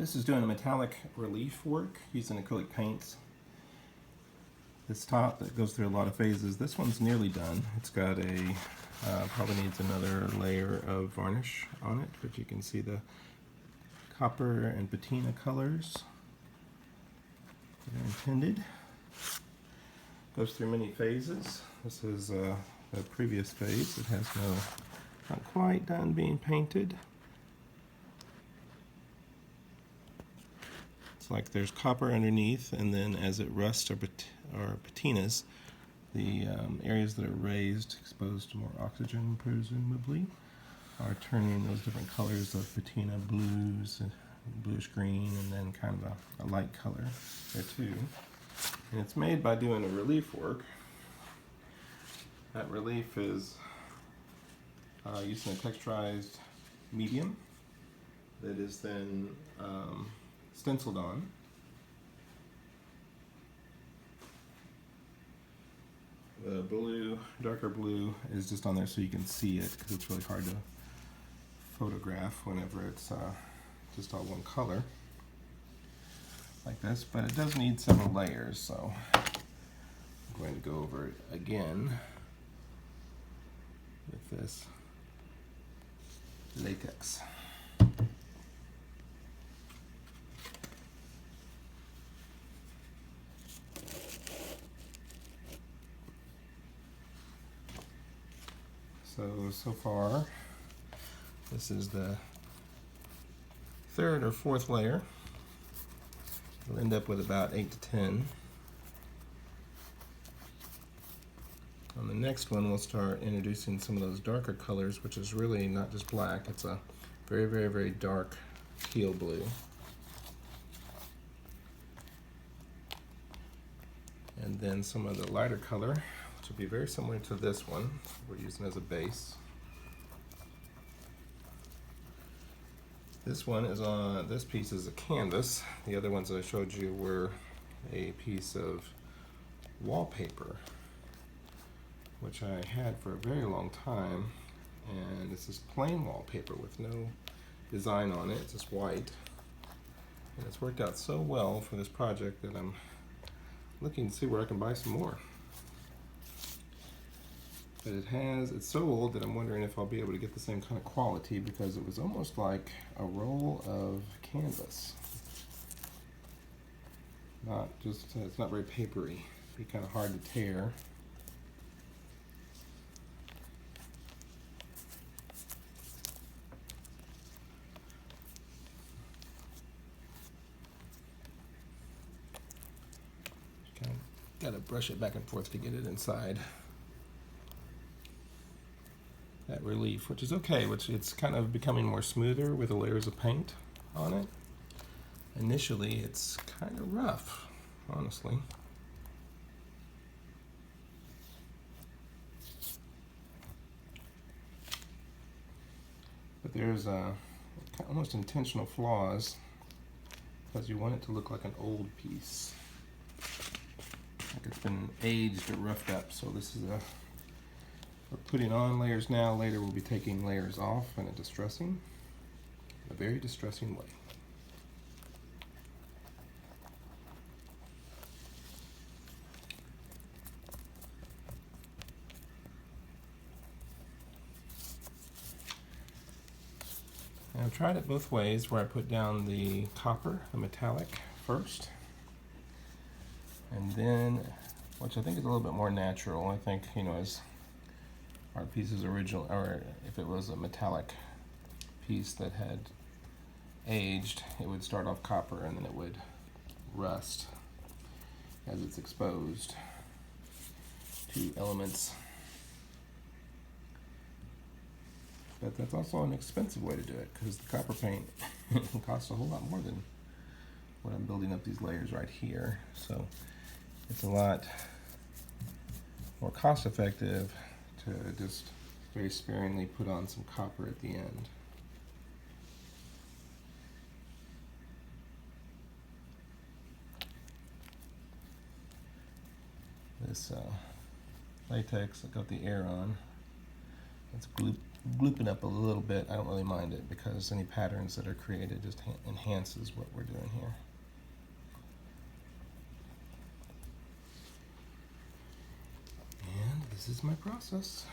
This is doing a metallic relief work using acrylic paints. This top that goes through a lot of phases, this one's nearly done. It's got a, probably needs another layer of varnish on it, but you can see the copper and patina colors that are intended. Goes through many phases. This is the previous phase. It has not quite done being painted. It's like there's copper underneath, and then as it rusts or patinas, the areas that are raised, exposed to more oxygen presumably, are turning those different colors of patina blues, bluish green, and then kind of a light color there too. And it's made by doing a relief work. That relief is using a texturized medium that is then stenciled on. The blue, darker blue, is just on there so you can see it, because it's really hard to photograph whenever it's just all one color like this, but it does need several layers, so I'm going to go over it again with this latex. So far, this is the third or fourth layer. We'll end up with about 8 to 10. On the next one, we'll start introducing some of those darker colors, which is really not just black, it's a very, very, very dark teal blue. And then some of the lighter color, which will be very similar to this one we're using as a base. This one is on, this piece is a canvas. The other ones that I showed you were a piece of wallpaper, which I had for a very long time. And this is plain wallpaper with no design on it, it's just white. And it's worked out so well for this project that I'm looking to see where I can buy some more. But it's so old that I'm wondering if I'll be able to get the same kind of quality, because it was almost like a roll of canvas. It's not very papery. It'd be kind of hard to tear. Kind of got to brush it back and forth to get it inside that relief, which is okay, which it's kind of becoming more smoother with the layers of paint on it. Initially, it's kind of rough, honestly. But there's almost intentional flaws, because you want it to look like an old piece, like it's been aged or roughed up. So this is we're putting on layers now. Later we'll be taking layers off in a very distressing way. And I've tried it both ways, where I put down the copper, the metallic, first, and then, which I think is a little bit more natural. I think, as our piece is original, or if it was a metallic piece that had aged, it would start off copper and then it would rust as it's exposed to elements. But that's also an expensive way to do it, because the copper paint costs a whole lot more than what I'm building up these layers right here. So it's a lot more cost effective to just very sparingly put on some copper at the end. This latex, I got the air on. It's gloop it up a little bit, I don't really mind it because any patterns that are created just enhances what we're doing here. And this is my process.